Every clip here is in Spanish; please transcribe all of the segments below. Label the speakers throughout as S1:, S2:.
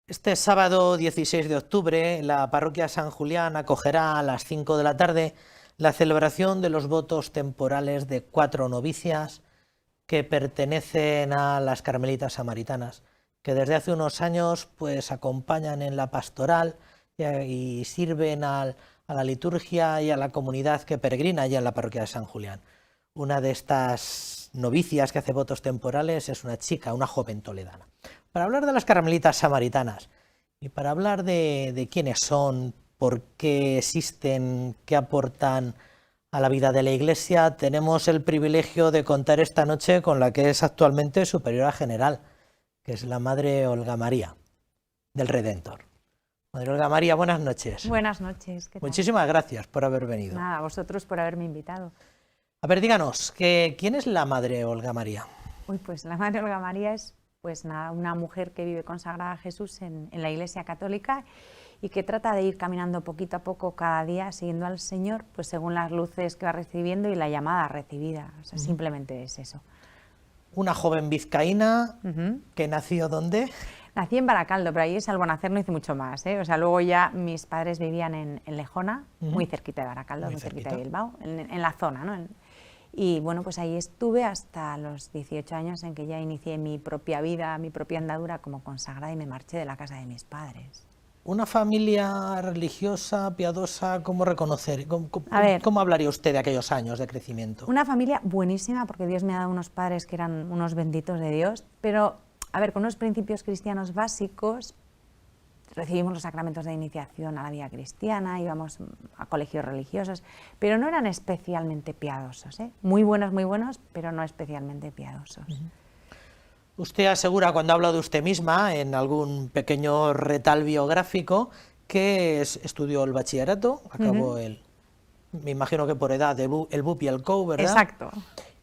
S1: Este sábado 16 de octubre, la parroquia San Julián acogerá a las 5 de la tarde la celebración de los votos temporales de 4 novicias que pertenecen a las Carmelitas Samaritanas, que desde hace unos años pues acompañan en la pastoral y sirven a la liturgia y a la comunidad que peregrina allá en la parroquia de San Julián. Una de estas novicias que hace votos temporales es una chica, una joven toledana. Para hablar de las Carmelitas Samaritanas y para hablar de quiénes son, por qué existen, qué aportan a la vida de la Iglesia, tenemos el privilegio de contar esta noche con la que es actualmente superiora general, que es la Madre Olga María del Redentor. Madre Olga María, buenas noches.
S2: Buenas noches. ¿Qué tal?
S1: Muchísimas gracias por haber venido.
S2: Nada, a vosotros por haberme invitado.
S1: A ver, díganos, ¿quién es la Madre Olga María?
S2: Uy, pues la Madre Olga María es pues nada, una mujer que vive consagrada a Jesús en la Iglesia Católica y que trata de ir caminando poquito a poco cada día siguiendo al Señor, pues según las luces que va recibiendo y la llamada recibida. O sea, simplemente es eso.
S1: Una joven vizcaína que nació ¿dónde?
S2: Nací en Baracaldo, pero ahí salvo nacer no hice mucho más, ¿eh? O sea, luego ya mis padres vivían en Lejona, muy cerquita de Baracaldo, muy cerquita de Bilbao, en la zona, ¿no? Y bueno, pues ahí estuve hasta los 18 años en que ya inicié mi propia vida, mi propia andadura como consagrada y me marché de la casa de mis padres.
S1: Una familia religiosa, piadosa, ¿cómo reconocer? ¿Cómo hablaría usted de aquellos años de crecimiento?
S2: Una familia buenísima, porque Dios me ha dado unos padres que eran unos benditos de Dios, pero, a ver, con unos principios cristianos básicos. Recibimos los sacramentos de iniciación a la vida cristiana, íbamos a colegios religiosos, pero no eran especialmente piadosos, ¿eh? Muy buenos, pero no especialmente piadosos.
S1: Usted asegura, cuando habla de usted misma, en algún pequeño retal biográfico, que estudió el bachillerato, acabó me imagino que por edad, el BUP y el COU, ¿verdad?
S2: Exacto.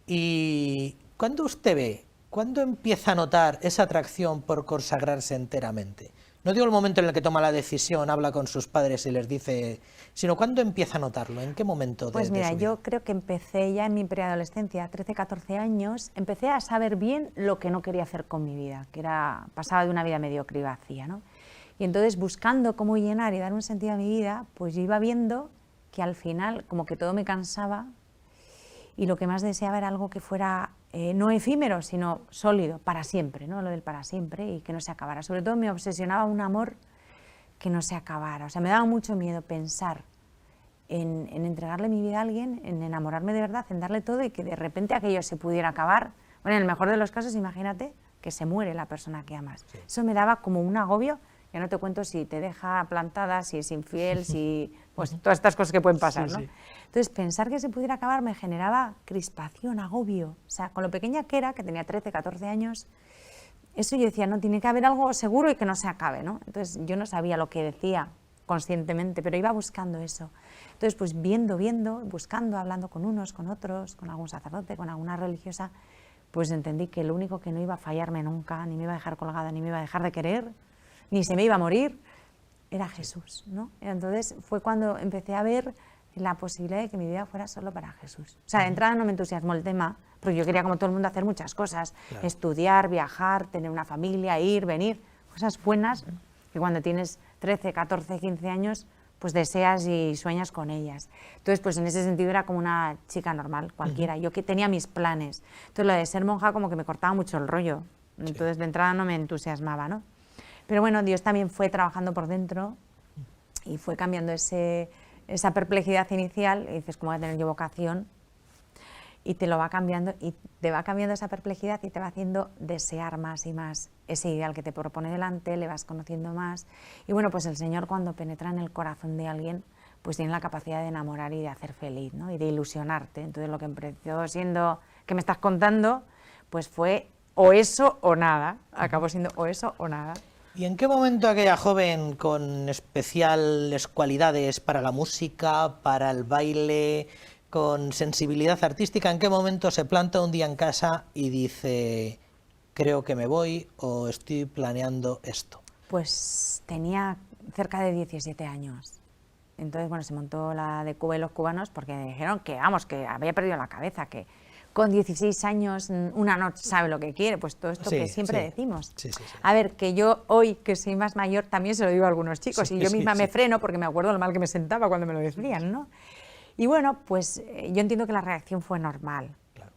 S1: Y ¿cuándo usted ve, cuándo empieza a notar esa atracción por consagrarse enteramente? No digo el momento en el que toma la decisión, habla con sus padres y les dice, sino ¿cuándo empieza a notarlo? ¿En qué momento?
S2: Pues mira,
S1: su vida?
S2: yo creo que empecé ya en mi preadolescencia, 13, 14 años, empecé a saber bien lo que no quería hacer con mi vida, que era, pasaba de una vida mediocre y vacía, ¿no? Y entonces buscando cómo llenar y dar un sentido a mi vida, pues yo iba viendo que al final como que todo me cansaba y lo que más deseaba era algo que fuera no efímero, sino sólido, para siempre, ¿no? Lo del para siempre y que no se acabara. Sobre todo me obsesionaba un amor que no se acabara. O sea, me daba mucho miedo pensar en entregarle mi vida a alguien, en enamorarme de verdad, en darle todo y que de repente aquello se pudiera acabar. Bueno, en el mejor de los casos, imagínate que se muere la persona que amas. Sí. Eso me daba como un agobio. Ya no te cuento si te deja plantada, si es infiel, si pues todas estas cosas que pueden pasar, ¿no? Sí. Entonces, pensar que se pudiera acabar me generaba crispación, agobio. O sea, con lo pequeña que era, que tenía 13, 14 años, eso yo decía, no, tiene que haber algo seguro y que no se acabe, ¿no? Entonces, yo no sabía lo que decía conscientemente, pero iba buscando eso. Entonces, pues viendo, buscando, hablando con unos, con otros, con algún sacerdote, con alguna religiosa, pues entendí que lo único que no iba a fallarme nunca, ni me iba a dejar colgada, ni me iba a dejar de querer, ni se me iba a morir, era Jesús, ¿no? Entonces fue cuando empecé a ver la posibilidad de que mi vida fuera solo para Jesús. O sea, de entrada no me entusiasmó el tema, porque yo quería, como todo el mundo, hacer muchas cosas, claro. Estudiar, viajar, tener una familia, ir, venir, cosas buenas que cuando tienes 13, 14, 15 años, pues deseas y sueñas con ellas. Entonces, pues en ese sentido era como una chica normal, cualquiera. Yo que tenía mis planes. Entonces, lo de ser monja como que me cortaba mucho el rollo. Entonces, de entrada no me entusiasmaba, ¿no? Pero bueno, Dios también fue trabajando por dentro y fue cambiando esa perplejidad inicial, y dices, ¿cómo voy a tener yo vocación? Y te lo va cambiando, y te va cambiando esa perplejidad y te va haciendo desear más y más ese ideal que te propone delante, le vas conociendo más. Y bueno, pues el Señor, cuando penetra en el corazón de alguien, pues tiene la capacidad de enamorar y de hacer feliz, ¿no? Y de ilusionarte. Entonces lo que empezó siendo, que me estás contando, pues fue o eso o nada, acabó siendo o eso o nada.
S1: ¿Y en qué momento aquella joven con especiales cualidades para la música, para el baile, con sensibilidad artística, en qué momento se planta un día en casa y dice, creo que me voy o estoy planeando esto?
S2: Pues tenía cerca de 17 años. Entonces, bueno, se montó la de Cuba y los cubanos porque dijeron que, vamos, que había perdido la cabeza, que con 16 años una no sabe lo que quiere, pues todo esto
S1: Sí,
S2: que siempre
S1: sí.
S2: decimos.
S1: Sí, sí, sí.
S2: A ver, que yo hoy, que soy más mayor, también se lo digo a algunos chicos,
S1: Sí,
S2: y yo
S1: sí,
S2: misma me
S1: sí.
S2: freno porque me acuerdo lo mal que me sentaba cuando me lo decían, ¿no? Y bueno, pues yo entiendo que la reacción fue normal.
S1: Claro.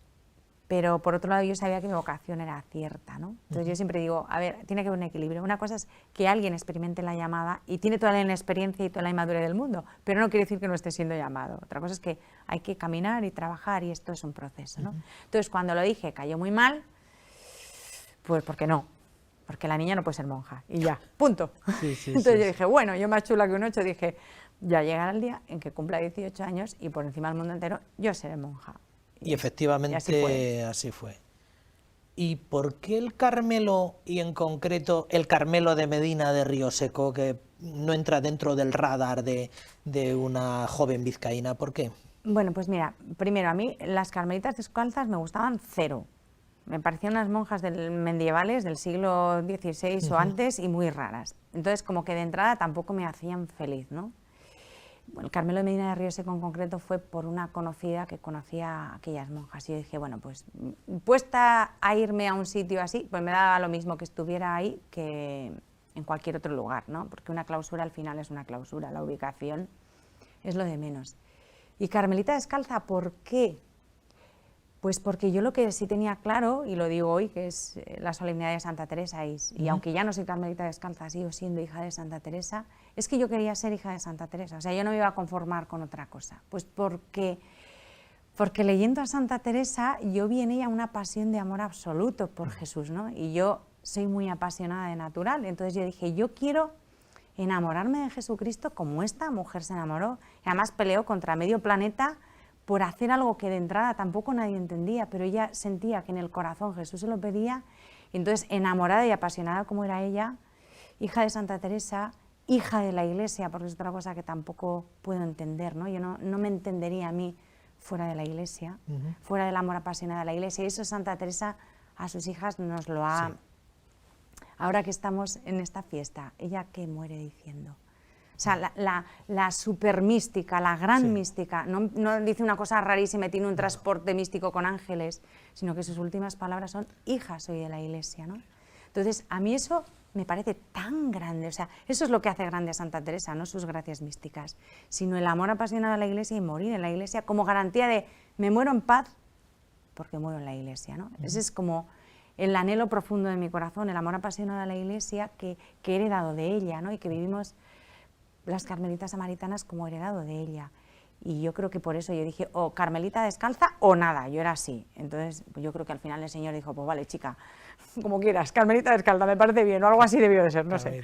S2: Pero por otro lado yo sabía que mi vocación era cierta, ¿no? Entonces yo siempre digo, a ver, tiene que haber un equilibrio. Una cosa es que alguien experimente la llamada y tiene toda la inexperiencia y toda la inmadurez del mundo, pero no quiere decir que no esté siendo llamado. Otra cosa es que hay que caminar y trabajar y esto es un proceso, ¿no? Entonces cuando lo dije cayó muy mal, pues porque no, porque la niña no puede ser monja y ya, punto.
S1: Sí, sí,
S2: Entonces
S1: sí,
S2: yo
S1: sí.
S2: dije, bueno, yo más chula que un 8, dije, ya llegará el día en que cumpla 18 años y por encima del mundo entero yo seré monja.
S1: Y efectivamente así fue. ¿Y por qué el Carmelo, y en concreto el Carmelo de Medina de Río Seco, que no entra dentro del radar de una joven vizcaína? ¿Por qué?
S2: Bueno, pues mira, primero a mí las carmelitas descalzas me gustaban cero. Me parecían unas monjas medievales del siglo XVI o antes y muy raras. Entonces, como que de entrada tampoco me hacían feliz, ¿no? Bueno, el Carmelo de Medina de Río Seco en concreto fue por una conocida que conocía a aquellas monjas. Y yo dije, bueno, pues puesta a irme a un sitio así, pues me daba lo mismo que estuviera ahí que en cualquier otro lugar, ¿no? Porque una clausura al final es una clausura, la ubicación es lo de menos. Y Carmelita Descalza, ¿por qué? Pues porque yo lo que sí tenía claro, y lo digo hoy, que es la solemnidad de Santa Teresa, y aunque ya no soy Carmelita Descalza, sigo siendo hija de Santa Teresa, es que yo quería ser hija de Santa Teresa, o sea, yo no me iba a conformar con otra cosa, pues porque leyendo a Santa Teresa yo vi en ella una pasión de amor absoluto por Jesús, ¿no? Y yo soy muy apasionada de natural, entonces yo dije, yo quiero enamorarme de Jesucristo como esta mujer se enamoró, y además peleó contra medio planeta por hacer algo que de entrada tampoco nadie entendía, pero ella sentía que en el corazón Jesús se lo pedía, y entonces enamorada y apasionada como era ella, hija de Santa Teresa, hija de la Iglesia, porque es otra cosa que tampoco puedo entender, ¿no? Yo no me entendería a mí fuera de la Iglesia, fuera del amor apasionado de la Iglesia, y eso Santa Teresa a sus hijas nos lo ha...
S1: Sí.
S2: Ahora que estamos en esta fiesta, ella que muere diciendo... O sea, la super mística, la gran mística, no dice una cosa rarísima y tiene un transporte místico con ángeles, sino que sus últimas palabras son, hija soy de la Iglesia, ¿no? Entonces, a mí eso me parece tan grande, o sea, eso es lo que hace grande a Santa Teresa, no sus gracias místicas, sino el amor apasionado a la Iglesia y morir en la Iglesia como garantía de, me muero en paz porque muero en la Iglesia, ¿no? Ese es como el anhelo profundo de mi corazón, el amor apasionado a la Iglesia que he heredado de ella, ¿no? Y que vivimos las carmelitas samaritanas como heredado de ella. Y yo creo que por eso yo dije, o Carmelita Descalza o nada, yo era así. Entonces yo creo que al final el Señor dijo, pues vale, chica, como quieras, Carmelita Descalza, me parece bien, o algo así debió de ser, no sé.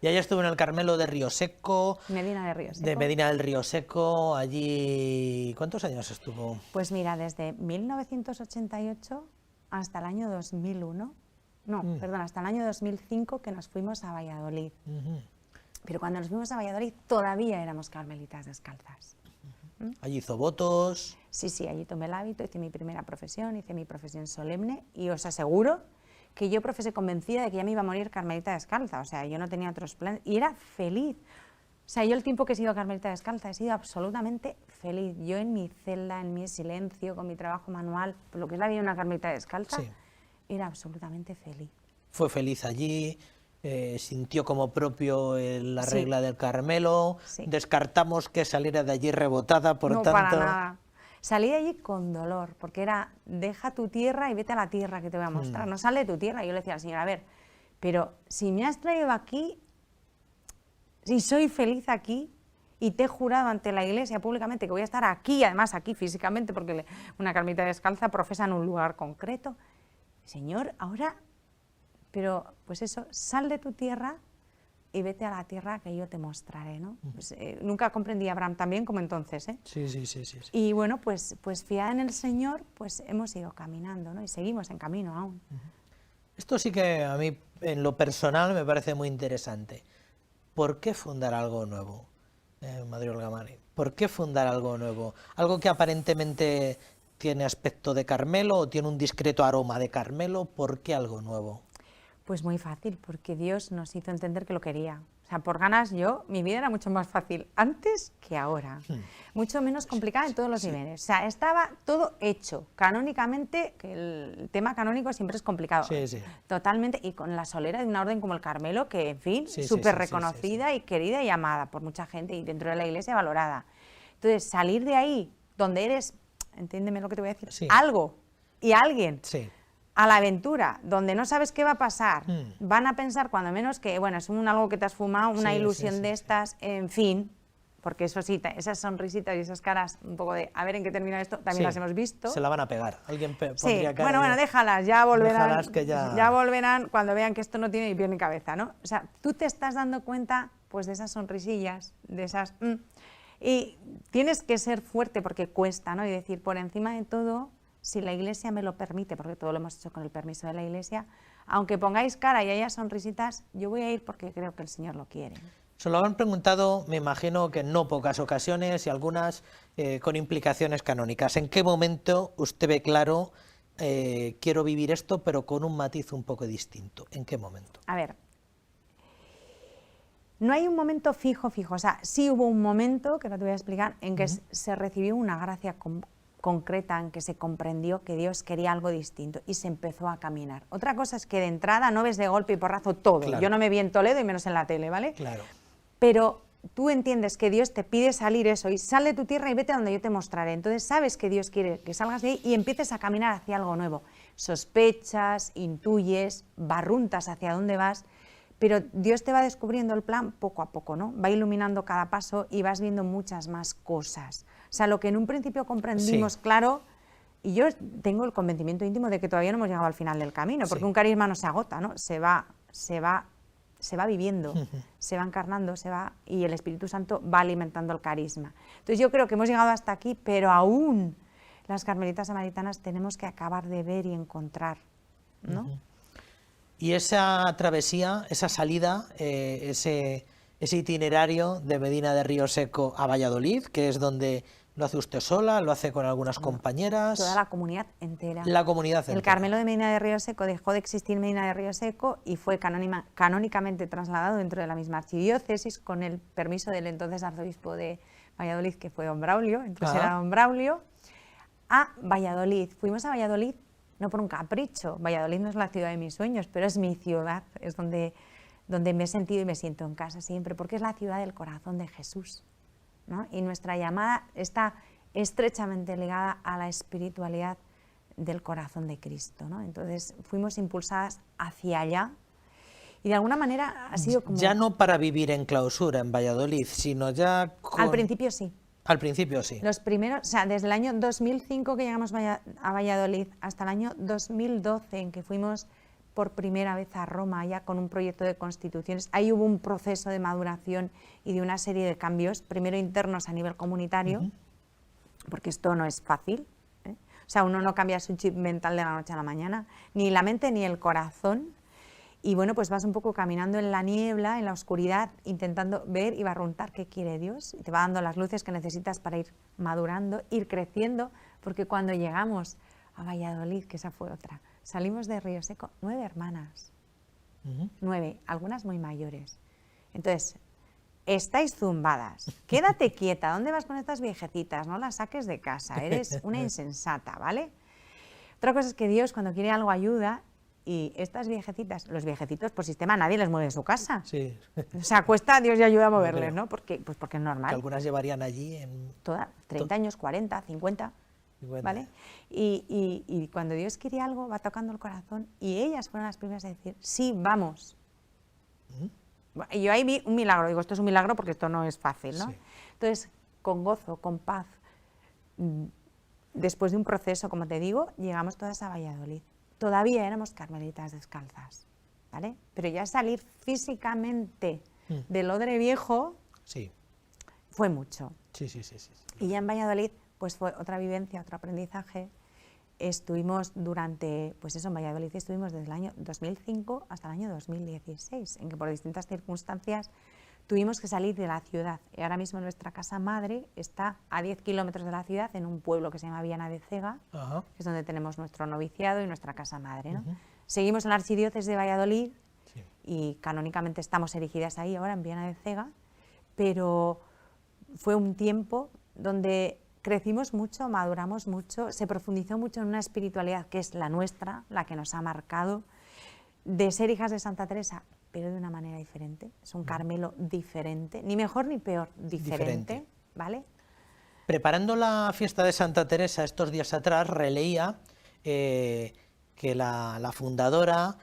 S1: Y ella estuvo en el Carmelo de Río Seco.
S2: Medina de Río Seco.
S1: De Medina del Río Seco, allí... ¿Cuántos años estuvo?
S2: Pues mira, desde 1988 hasta el año 2001, no, perdón, hasta el año 2005 que nos fuimos a Valladolid. Pero cuando nos fuimos a Valladolid todavía éramos carmelitas descalzas.
S1: Allí hizo votos.
S2: Sí, allí tomé el hábito, hice mi primera profesión, hice mi profesión solemne y os aseguro que yo profesé convencida de que ya me iba a morir carmelita descalza, o sea, yo no tenía otros planes y era feliz. O sea, yo el tiempo que he sido carmelita descalza he sido absolutamente feliz. Yo en mi celda, en mi silencio, con mi trabajo manual, lo que es la vida de una carmelita descalza, era absolutamente feliz.
S1: Fue feliz allí. Sintió como propio la regla del Carmelo, descartamos que saliera de allí rebotada, por tanto...
S2: No, para nada. Salí de allí con dolor, porque era, deja tu tierra y vete a la tierra que te voy a mostrar, no sale de tu tierra. Yo le decía al Señor, a ver, pero si me has traído aquí, si soy feliz aquí, y te he jurado ante la Iglesia públicamente que voy a estar aquí, además aquí físicamente, porque una carmelita descalza profesa en un lugar concreto, Señor, ahora... Pero, pues eso, sal de tu tierra y vete a la tierra que yo te mostraré, ¿no? Pues, nunca comprendí a Abraham tan bien como entonces, ¿eh?
S1: Sí.
S2: Y bueno, pues fiada en el Señor, pues hemos ido caminando, ¿no? Y seguimos en camino aún.
S1: Esto sí que a mí, en lo personal, me parece muy interesante. ¿Por qué fundar algo nuevo, Madre Olga Mari? ¿Por qué fundar algo nuevo? Algo que aparentemente tiene aspecto de Carmelo o tiene un discreto aroma de Carmelo, ¿por qué algo nuevo?
S2: Pues muy fácil, porque Dios nos hizo entender que lo quería. O sea, por ganas mi vida era mucho más fácil antes que ahora. Mucho menos complicada en todos los niveles. O sea, estaba todo hecho. Canónicamente, que el tema canónico siempre es complicado. Totalmente. Y con la solera de una orden como el Carmelo, que, en fin, súper reconocida y querida y amada por mucha gente y dentro de la Iglesia valorada. Entonces, salir de ahí, donde eres, entiéndeme lo que te voy a decir, algo y alguien, a la aventura, donde no sabes qué va a pasar, van a pensar cuando menos que, bueno, es algo que te has fumado, una ilusión de estas, en fin, porque eso sí, esas sonrisitas y esas caras un poco de a ver en qué termina esto, también las hemos visto.
S1: Se la van a pegar. Alguien pondría cara
S2: bueno, déjalas, ya volverán,
S1: déjalas que
S2: ya volverán cuando vean que esto no tiene ni pie ni cabeza, ¿no? O sea, tú te estás dando cuenta, pues, de esas sonrisillas, de esas... y tienes que ser fuerte porque cuesta, ¿no? Y decir, por encima de todo, si la Iglesia me lo permite, porque todo lo hemos hecho con el permiso de la Iglesia, aunque pongáis cara y haya sonrisitas, yo voy a ir porque creo que el Señor lo quiere.
S1: Se lo han preguntado, me imagino que en no pocas ocasiones y algunas con implicaciones canónicas. ¿En qué momento usted ve claro, quiero vivir esto, pero con un matiz un poco distinto? ¿En qué momento?
S2: A ver, no hay un momento fijo, o sea, sí hubo un momento, que no te voy a explicar, en que se recibió una gracia concreta, en que se comprendió que Dios quería algo distinto y se empezó a caminar. Otra cosa es que de entrada no ves de golpe y porrazo todo. Claro. Yo no me vi en Toledo y menos en la tele, ¿vale?
S1: Claro.
S2: Pero tú entiendes que Dios te pide salir eso y sal de tu tierra y vete a donde yo te mostraré. Entonces sabes que Dios quiere que salgas de ahí y empieces a caminar hacia algo nuevo. Sospechas, intuyes, barruntas hacia dónde vas, pero Dios te va descubriendo el plan poco a poco, ¿no? Va iluminando cada paso y vas viendo muchas más cosas. O sea, lo que en un principio comprendimos, claro, y yo tengo el convencimiento íntimo de que todavía no hemos llegado al final del camino, porque un carisma no se agota, ¿no? Se va viviendo, se va encarnando, y el Espíritu Santo va alimentando el carisma. Entonces yo creo que hemos llegado hasta aquí, pero aún las carmelitas samaritanas tenemos que acabar de ver y encontrar, ¿no?
S1: Y esa travesía, esa salida, ese itinerario de Medina de Río Seco a Valladolid, que es donde lo hace usted sola, lo hace con algunas compañeras.
S2: Toda la comunidad entera.
S1: La comunidad entera.
S2: El Carmelo de Medina de Río Seco dejó de existir Medina de Río Seco y fue canónicamente trasladado dentro de la misma archidiócesis con el permiso del entonces arzobispo de Valladolid, que fue don Braulio, entonces era don Braulio, a Valladolid. Fuimos a Valladolid no por un capricho. Valladolid no es la ciudad de mis sueños, pero es mi ciudad, es donde me he sentido y me siento en casa siempre, porque es la ciudad del corazón de Jesús, ¿no? Y nuestra llamada está estrechamente ligada a la espiritualidad del corazón de Cristo, ¿no? Entonces fuimos impulsadas hacia allá y de alguna manera ha sido como...
S1: Ya no para vivir en clausura en Valladolid, sino ya...
S2: Al principio sí.
S1: Al principio sí.
S2: Los primeros, o sea, desde el año 2005 que llegamos a Valladolid hasta el año 2012 en que fuimos por primera vez a Roma ya con un proyecto de constituciones. Ahí hubo un proceso de maduración y de una serie de cambios, primero internos a nivel comunitario, porque esto no es fácil, ¿eh? O sea, uno no cambia su chip mental de la noche a la mañana, ni la mente ni el corazón. Y bueno, pues vas un poco caminando en la niebla, en la oscuridad, intentando ver y barruntar qué quiere Dios. Y te va dando las luces que necesitas para ir madurando, ir creciendo, porque cuando llegamos a Valladolid, que esa fue otra, salimos de Río Seco, 9 hermanas, 9, algunas muy mayores. Entonces, estáis zumbadas, quédate quieta, ¿dónde vas con estas viejecitas? No las saques de casa, eres una insensata, ¿vale? Otra cosa es que Dios, cuando quiere algo, ayuda. Y estas viejecitas, los viejecitos por sistema nadie les mueve de su casa.
S1: Sí.
S2: O sea, cuesta Dios y ayuda a moverles, ¿no? Porque es normal.
S1: Que algunas llevarían allí en...
S2: 30 años, 40, 50, ¿vale? Y cuando Dios quiere algo, va tocando el corazón y ellas fueron las primeras a decir, sí, vamos. Y yo ahí vi un milagro, digo, esto es un milagro porque esto no es fácil, ¿no? Sí. Entonces, con gozo, con paz, después de un proceso, como te digo, llegamos todas a Valladolid. Todavía éramos carmelitas descalzas, ¿vale? Pero ya salir físicamente del odre viejo fue mucho.
S1: Sí.
S2: Y ya en Valladolid pues fue otra vivencia, otro aprendizaje. Estuvimos durante, pues eso, en Valladolid estuvimos desde el año 2005 hasta el año 2016, en que por distintas circunstancias tuvimos que salir de la ciudad. Y ahora mismo nuestra casa madre está a 10 kilómetros de la ciudad, en un pueblo que se llama Viana de Cega, que es donde tenemos nuestro noviciado y nuestra casa madre, ¿no? Seguimos en la archidiócesis de Valladolid
S1: Sí.
S2: Y canónicamente estamos erigidas ahí ahora en Viana de Cega, pero fue un tiempo donde crecimos mucho, maduramos mucho, se profundizó mucho en una espiritualidad que es la nuestra, la que nos ha marcado, de ser hijas de Santa Teresa, pero de una manera diferente. Es un Carmelo diferente, ni mejor ni peor, diferente. ¿Vale?
S1: Preparando la fiesta de Santa Teresa estos días atrás, releía que la fundadora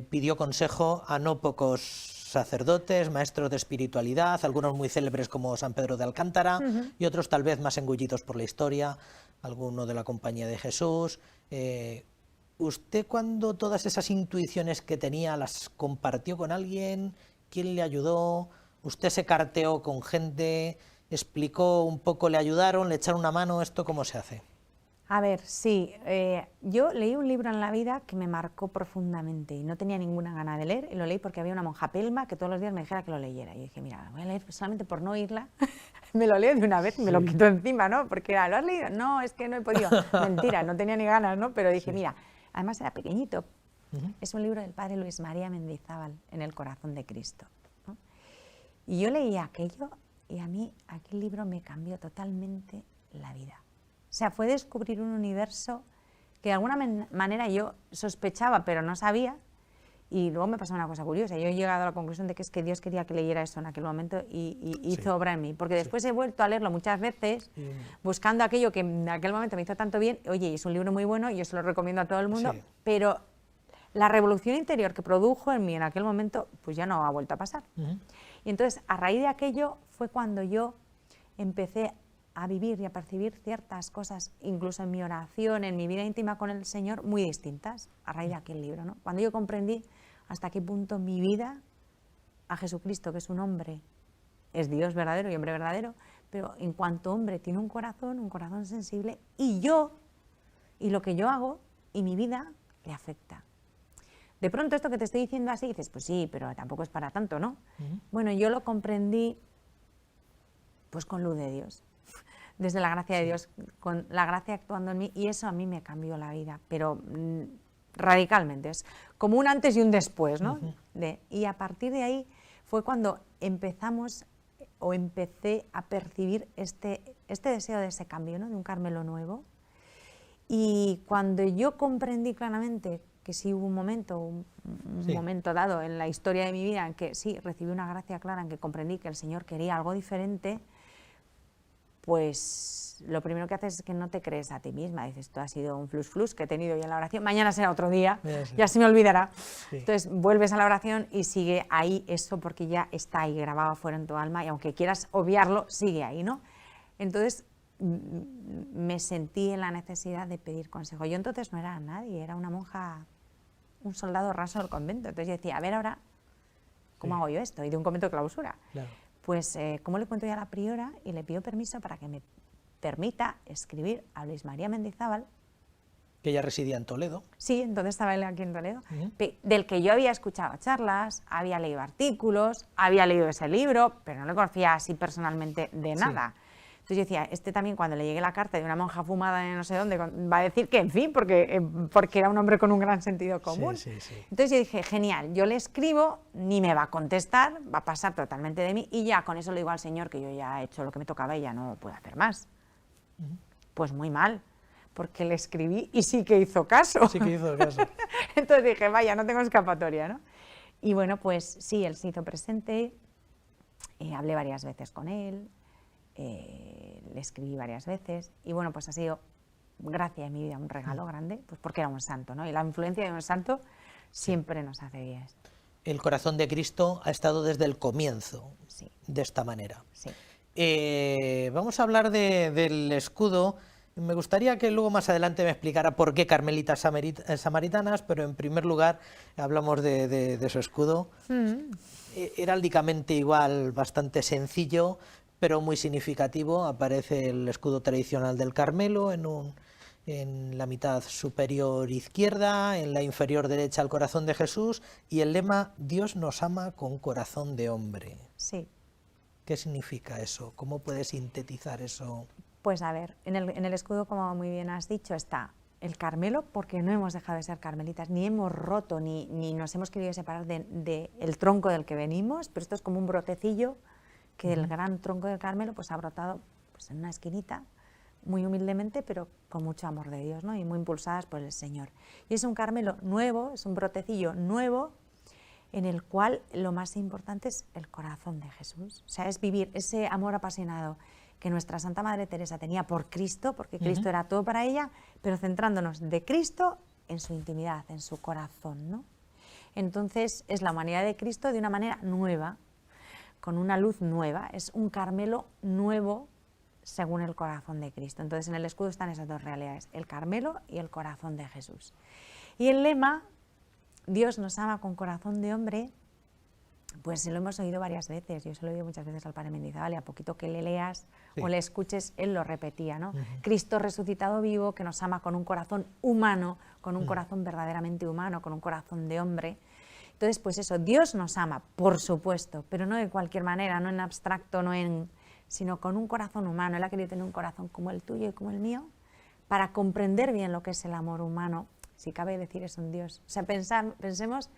S1: pidió consejo a no pocos sacerdotes, maestros de espiritualidad, algunos muy célebres como San Pedro de Alcántara y otros tal vez más engullidos por la historia, alguno de la Compañía de Jesús. ¿Usted cuando todas esas intuiciones que tenía las compartió con alguien? ¿Quién le ayudó? ¿Usted se carteó con gente? ¿Explicó un poco, le ayudaron, le echaron una mano? ¿Esto cómo se hace?
S2: A ver, sí, yo leí un libro en la vida que me marcó profundamente y no tenía ninguna gana de leer, y lo leí porque había una monja pelma que todos los días me dijera que lo leyera. Y dije, mira, voy a leer solamente por no oírla, me lo leo de una vez y me lo quito encima, ¿no? Porque era, ¿lo has leído? No, es que no he podido. Mentira, no tenía ni ganas, ¿no? Pero dije, mira, además era pequeñito. Es un libro del padre Luis María Mendizábal, En el corazón de Cristo, ¿no? Y yo leí aquello y a mí aquel libro me cambió totalmente la vida. O sea, fue descubrir un universo que de alguna manera yo sospechaba, pero no sabía. Y luego me pasó una cosa curiosa. Yo he llegado a la conclusión de que es que Dios quería que leyera eso en aquel momento y hizo obra en mí. Porque después he vuelto a leerlo muchas veces, buscando aquello que en aquel momento me hizo tanto bien. Oye, es un libro muy bueno y yo se lo recomiendo a todo el mundo. Pero la revolución interior que produjo en mí en aquel momento, pues ya no ha vuelto a pasar. Y entonces, a raíz de aquello, fue cuando yo empecé a vivir y a percibir ciertas cosas, incluso en mi oración, en mi vida íntima con el Señor, muy distintas, a raíz de aquel libro, ¿no? Cuando yo comprendí hasta qué punto mi vida a Jesucristo, que es un hombre, es Dios verdadero y hombre verdadero, pero en cuanto hombre tiene un corazón sensible, y lo que yo hago, y mi vida, le afecta. De pronto esto que te estoy diciendo así, dices, pues sí, pero tampoco es para tanto, ¿no? Bueno, yo lo comprendí pues con luz de Dios, desde la gracia de Dios, con la gracia actuando en mí, y eso a mí me cambió la vida, pero radicalmente, es como un antes y un después, ¿no? Y a partir de ahí fue cuando empecé a percibir este deseo de ese cambio, ¿no? De un Carmelo nuevo. Y cuando yo comprendí claramente que sí hubo un momento dado en la historia de mi vida en que sí recibí una gracia clara, en que comprendí que el Señor quería algo diferente, pues lo primero que haces es que no te crees a ti misma. Dices, esto ha sido un flus que he tenido yo en la oración, mañana será otro día, ya se me olvidará. Entonces vuelves a la oración y sigue ahí eso, porque ya está ahí grabado afuera en tu alma, y aunque quieras obviarlo, sigue ahí, ¿no? Entonces me sentí en la necesidad de pedir consejo. Yo entonces no era nadie, era una monja, un soldado raso del convento. Entonces yo decía, a ver ahora, ¿cómo hago yo esto? Y de un convento de clausura. Claro. Pues, ¿cómo le cuento yo a la priora? Y le pido permiso para que me permita escribir a Luis María Mendizábal.
S1: Que ella residía en Toledo.
S2: Sí, entonces estaba él aquí en Toledo. Del que yo había escuchado charlas, había leído artículos, había leído ese libro, pero no le conocía así personalmente de nada. Entonces yo decía, este también cuando le llegue la carta de una monja fumada de no sé dónde, va a decir que, en fin, porque era un hombre con un gran sentido común. Entonces yo dije, genial, yo le escribo, ni me va a contestar, va a pasar totalmente de mí, y ya con eso le digo al Señor que yo ya he hecho lo que me tocaba y ya no puedo hacer más. Pues muy mal, porque le escribí y sí que hizo caso.
S1: Sí que hizo caso.
S2: Entonces dije, vaya, no tengo escapatoria, ¿no? Y bueno, pues sí, él se hizo presente, hablé varias veces con él, le escribí varias veces, y bueno, pues ha sido gracia en mi vida, un regalo grande, pues porque era un santo, ¿no? Y la influencia de un santo siempre nos hace bien.
S1: El corazón de Cristo ha estado desde el comienzo, de esta manera. Vamos a hablar del escudo. Me gustaría que luego más adelante me explicara por qué Carmelitas Samaritanas, pero en primer lugar hablamos de su escudo. Heráldicamente igual, bastante sencillo, pero muy significativo. Aparece el escudo tradicional del Carmelo en la mitad superior izquierda, en la inferior derecha el corazón de Jesús, y el lema, Dios nos ama con corazón de hombre.
S2: Sí.
S1: ¿Qué significa eso? ¿Cómo puedes sintetizar eso?
S2: Pues a ver, en el escudo, como muy bien has dicho, está el Carmelo, porque no hemos dejado de ser carmelitas, ni hemos roto, ni nos hemos querido separar del tronco del que venimos, pero esto es como un brotecillo que del gran tronco del Carmelo pues ha brotado pues, en una esquinita, muy humildemente, pero con mucho amor de Dios, ¿no? Y muy impulsadas por el Señor. Y es un Carmelo nuevo, es un brotecillo nuevo, en el cual lo más importante es el corazón de Jesús. O sea, es vivir ese amor apasionado que nuestra Santa Madre Teresa tenía por Cristo, porque Cristo era todo para ella, pero centrándonos de Cristo en su intimidad, en su corazón, ¿no? Entonces es la humanidad de Cristo de una manera nueva, con una luz nueva, es un Carmelo nuevo según el corazón de Cristo. Entonces en el escudo están esas dos realidades, el Carmelo y el corazón de Jesús. Y el lema, Dios nos ama con corazón de hombre, pues lo hemos oído varias veces, yo se lo he oído muchas veces al Padre Mendizábal, y a poquito que le leas o le escuches, él lo repetía, ¿no? Cristo resucitado vivo, que nos ama con un corazón humano, con un corazón verdaderamente humano, con un corazón de hombre. Entonces, pues eso, Dios nos ama, por supuesto, pero no de cualquier manera, no en abstracto, sino con un corazón humano. Él ha querido tener un corazón como el tuyo y como el mío, para comprender bien lo que es el amor humano, si cabe decir eso en Dios. O sea, pensemos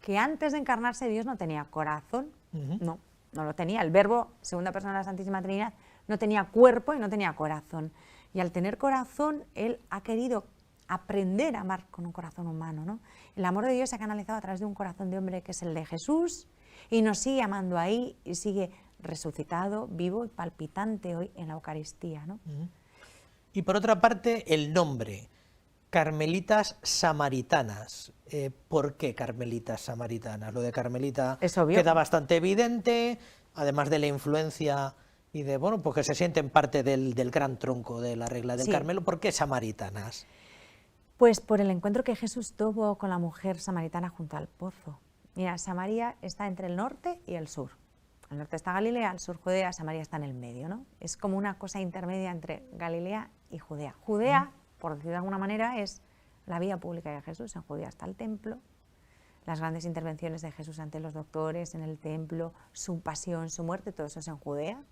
S2: que antes de encarnarse Dios no tenía corazón, no lo tenía. El Verbo, segunda persona de la Santísima Trinidad, no tenía cuerpo y no tenía corazón. Y al tener corazón, Él ha querido aprender a amar con un corazón humano, ¿no? El amor de Dios se ha canalizado a través de un corazón de hombre que es el de Jesús, y nos sigue amando ahí, y sigue resucitado, vivo y palpitante hoy en la Eucaristía, ¿no?
S1: Y por otra parte, el nombre, Carmelitas Samaritanas. ¿Por qué Carmelitas Samaritanas? Lo de Carmelita queda bastante evidente, además de la influencia y de, bueno, pues que se sienten parte del gran tronco de la regla del Carmelo. ¿Por qué Samaritanas?
S2: Pues por el encuentro que Jesús tuvo con la mujer samaritana junto al pozo. Mira, Samaria está entre el norte y el sur. Al norte está Galilea, al sur Judea, Samaria está en el medio, ¿no? Es como una cosa intermedia entre Galilea y Judea. Judea, por decir de alguna manera, es la vía pública de Jesús. En Judea está el templo, las grandes intervenciones de Jesús ante los doctores en el templo, su pasión, su muerte, todo eso es en Judea.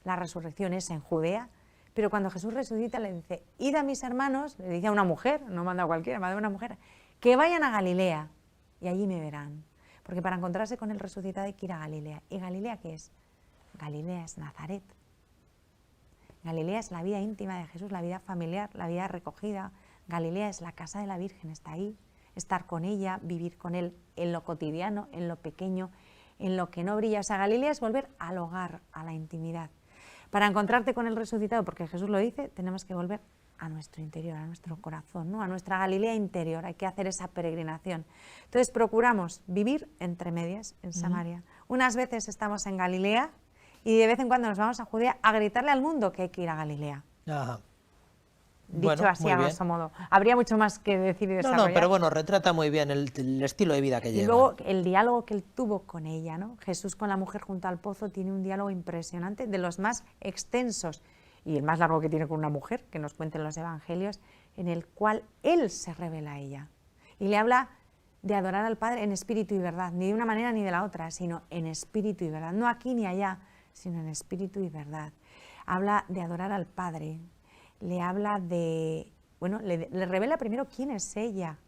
S2: La resurrección es en Judea. Pero cuando Jesús resucita le dice, id a mis hermanos, le dice a una mujer, no manda a cualquiera, manda a una mujer, que vayan a Galilea y allí me verán. Porque para encontrarse con el resucitado hay que ir a Galilea. ¿Y Galilea qué es? Galilea es Nazaret. Galilea es la vida íntima de Jesús, la vida familiar, la vida recogida. Galilea es la casa de la Virgen, está ahí. Estar con ella, vivir con Él en lo cotidiano, en lo pequeño, en lo que no brilla. O sea, Galilea es volver al hogar, a la intimidad. Para encontrarte con el resucitado, porque Jesús lo dice, tenemos que volver a nuestro interior, a nuestro corazón, ¿no? A nuestra Galilea interior, hay que hacer esa peregrinación. Entonces procuramos vivir entre medias en Samaria. Unas veces estamos en Galilea y de vez en cuando nos vamos a Judea a gritarle al mundo que hay que ir a Galilea.
S1: Ajá.
S2: Dicho
S1: bueno,
S2: así a grosso modo. Habría mucho más que decir y desarrollar.
S1: No, pero bueno, retrata muy bien el estilo de vida que lleva.
S2: Y luego el diálogo que él tuvo con ella, ¿no? Jesús con la mujer junto al pozo tiene un diálogo impresionante, de los más extensos y el más largo que tiene con una mujer, que nos cuenten los evangelios, en el cual él se revela a ella. Y le habla de adorar al Padre en espíritu y verdad, ni de una manera ni de la otra, sino en espíritu y verdad. No aquí ni allá, sino en espíritu y verdad. Habla de adorar al Padre. Le habla de, bueno, le revela primero quién es ella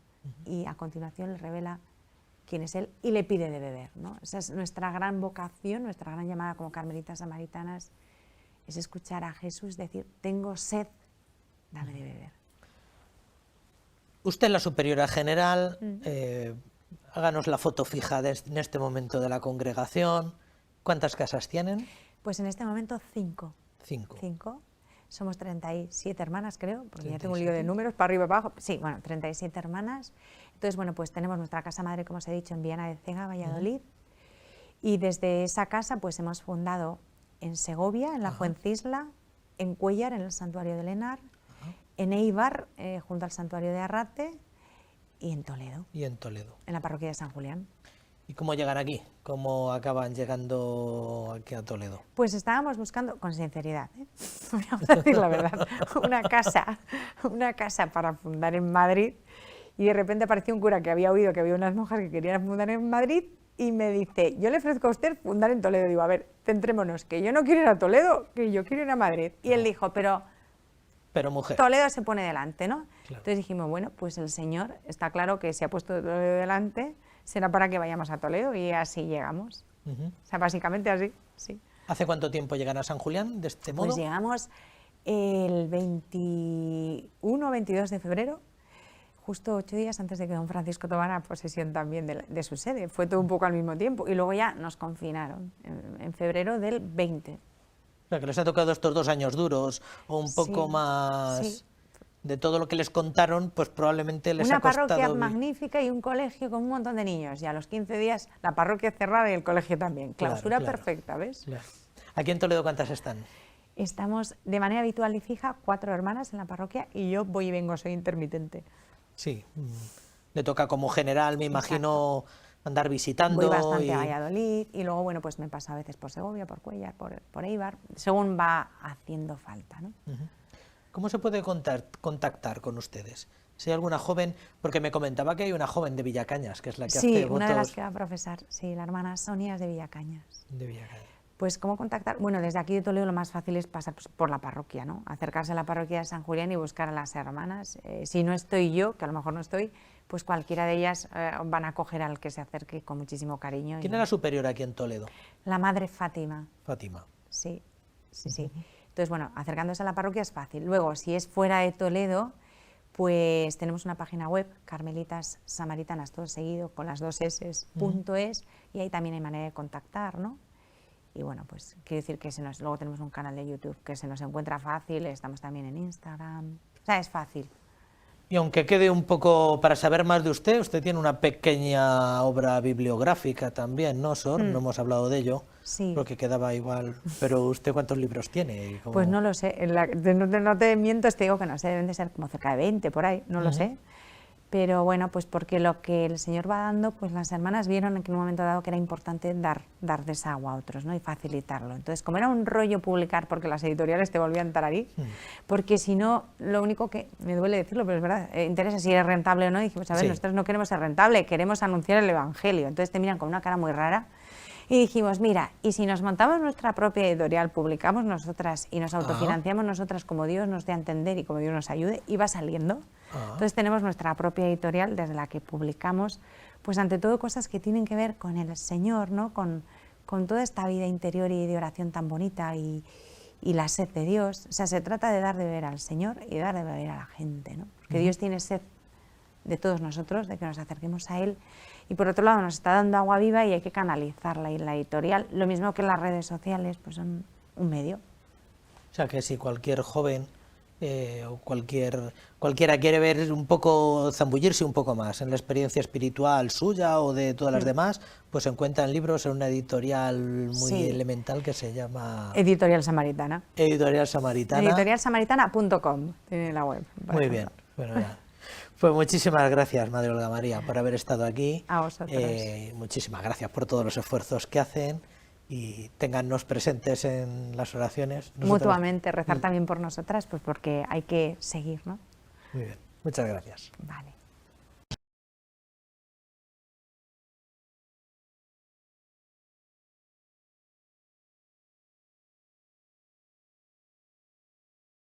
S2: y a continuación le revela quién es él y le pide de beber, ¿no? Esa es nuestra gran vocación, nuestra gran llamada como carmelitas samaritanas, es escuchar a Jesús decir, tengo sed, dame de beber.
S1: Usted es la superiora general, háganos la foto fija en este momento de la congregación. ¿Cuántas casas tienen?
S2: Pues en este momento 5. 5. Somos 37 hermanas, creo, porque 37. Ya tengo un lío de números, para arriba y para abajo. Sí, bueno, 37 hermanas. Entonces, bueno, pues tenemos nuestra casa madre, como os he dicho, en Viana de Cega, Valladolid. Y desde esa casa, pues hemos fundado en Segovia, en la Fuencisla, en Cuéllar, en el Santuario de Lenar, en Eibar, junto al Santuario de Arrate, y en Toledo.
S1: Y en Toledo.
S2: En la parroquia de San Julián.
S1: ¿Y cómo llegan aquí? ¿Cómo acaban llegando aquí a Toledo?
S2: Pues estábamos buscando, con sinceridad, voy a decir la verdad, una casa para fundar en Madrid, y de repente apareció un cura que había oído que había unas monjas que querían fundar en Madrid y me dice, yo le ofrezco a usted fundar en Toledo. Digo, a ver, centrémonos, que yo no quiero ir a Toledo, que yo quiero ir a Madrid. Y él dijo, pero
S1: Pero mujer.
S2: Toledo se pone delante, ¿no?
S1: Claro.
S2: Entonces dijimos, bueno, pues el Señor está claro que se ha puesto Toledo delante, será para que vayamos a Toledo y así llegamos. O sea, básicamente así, sí.
S1: ¿Hace cuánto tiempo llegan a San Julián de este modo?
S2: Pues llegamos el 21 o 22 de febrero, justo 8 días antes de que don Francisco tomara posesión también de su sede. Fue todo un poco al mismo tiempo y luego ya nos confinaron en febrero del 20.
S1: O sea, que les ha tocado estos 2 años duros o un poco
S2: Sí,
S1: más
S2: sí.
S1: de todo lo que les contaron, pues probablemente les
S2: Una
S1: ha costado...
S2: parroquia magnífica y un colegio con un montón de niños. Y a los 15 días la parroquia cerrada y el colegio también.
S1: Claro,
S2: Clausura
S1: claro.
S2: perfecta, ¿ves?
S1: Claro. ¿Aquí en Toledo cuántas están?
S2: Estamos de manera habitual y fija 4 hermanas en la parroquia y yo voy y vengo, soy intermitente.
S1: Sí, le toca como general, me imagino, andar visitando.
S2: Voy bastante
S1: y...
S2: a Valladolid y luego, bueno, pues me paso a veces por Segovia, por Cuéllar, por Eibar, según va haciendo falta, ¿no?
S1: Ujú. ¿Cómo se puede contactar con ustedes? Si hay alguna joven, porque me comentaba que hay una joven de Villacañas, que es la que
S2: Sí,
S1: hace
S2: una de las
S1: votos
S2: que va a profesar, sí, la hermana Sonia es de Villacañas.
S1: de Villacañas.
S2: Pues, ¿cómo contactar? Bueno, desde aquí de Toledo lo más fácil es pasar por la parroquia, ¿no? Acercarse a la parroquia de San Julián y buscar a las hermanas. Si no estoy yo, que a lo mejor no estoy, pues cualquiera de ellas van a acoger al que se acerque con muchísimo cariño.
S1: ¿Quién era superior aquí en Toledo?
S2: La madre Fátima.
S1: Fátima.
S2: Sí, sí, sí. Entonces, bueno, acercándose a la parroquia es fácil. Luego, si es fuera de Toledo, pues tenemos una página web, Carmelitas Samaritanas, todo seguido, con las 2 s.es, y ahí también hay manera de contactar, ¿no? Y bueno, pues quiero decir que luego tenemos un canal de YouTube que se nos encuentra fácil, estamos también en Instagram, o sea, es fácil.
S1: Y aunque quede un poco para saber más de usted, usted tiene una pequeña obra bibliográfica también, ¿no, Sor? No hemos hablado de ello,
S2: Sí.
S1: porque quedaba igual. Pero ¿usted cuántos libros tiene?
S2: Pues no lo sé, no te miento, te digo que no sé, deben de ser como cerca de 20 por ahí, no lo sé. Pero bueno, pues porque lo que el Señor va dando, pues las hermanas vieron en un momento dado que era importante dar desagüe a otros, ¿no? Y facilitarlo. Entonces, como era un rollo publicar, porque las editoriales te volvían tararí, porque si no, lo único que, me duele decirlo, pero es verdad, interesa si eres rentable o no, y dijimos, a ver,
S1: Sí.
S2: nosotros no queremos ser rentable, queremos anunciar el Evangelio. Entonces te miran con una cara muy rara. Y dijimos, mira, y si nos montamos nuestra propia editorial, publicamos nosotras y nos autofinanciamos nosotras como Dios nos dé a entender y como Dios nos ayude, y va saliendo. Entonces tenemos nuestra propia editorial desde la que publicamos, pues ante todo cosas que tienen que ver con el Señor, ¿no? Con toda esta vida interior y de oración tan bonita y la sed de Dios. O sea, se trata de dar de beber al Señor y de dar de beber a la gente, ¿no? Porque Dios tiene sed de todos nosotros, de que nos acerquemos a Él. Y por otro lado nos está dando agua viva y hay que canalizarla. Y la editorial, lo mismo que las redes sociales, pues son un medio.
S1: O sea que si cualquier joven o cualquiera quiere ver un poco, zambullirse un poco más en la experiencia espiritual suya o de todas las demás, pues encuentran libros en una editorial muy elemental que se llama...
S2: Editorial Samaritana.
S1: Editorial Samaritana.
S2: Editorialsamaritana.com tiene la web.
S1: Muy bien. Bueno, ya. Pues muchísimas gracias, Madre Olga María, por haber estado aquí.
S2: A vosotros.
S1: Muchísimas gracias por todos los esfuerzos que hacen y téngannos presentes en las oraciones.
S2: Mutuamente, rezar también por nosotras, pues porque hay que seguir, ¿no?
S1: Muy bien, muchas gracias.
S2: Vale.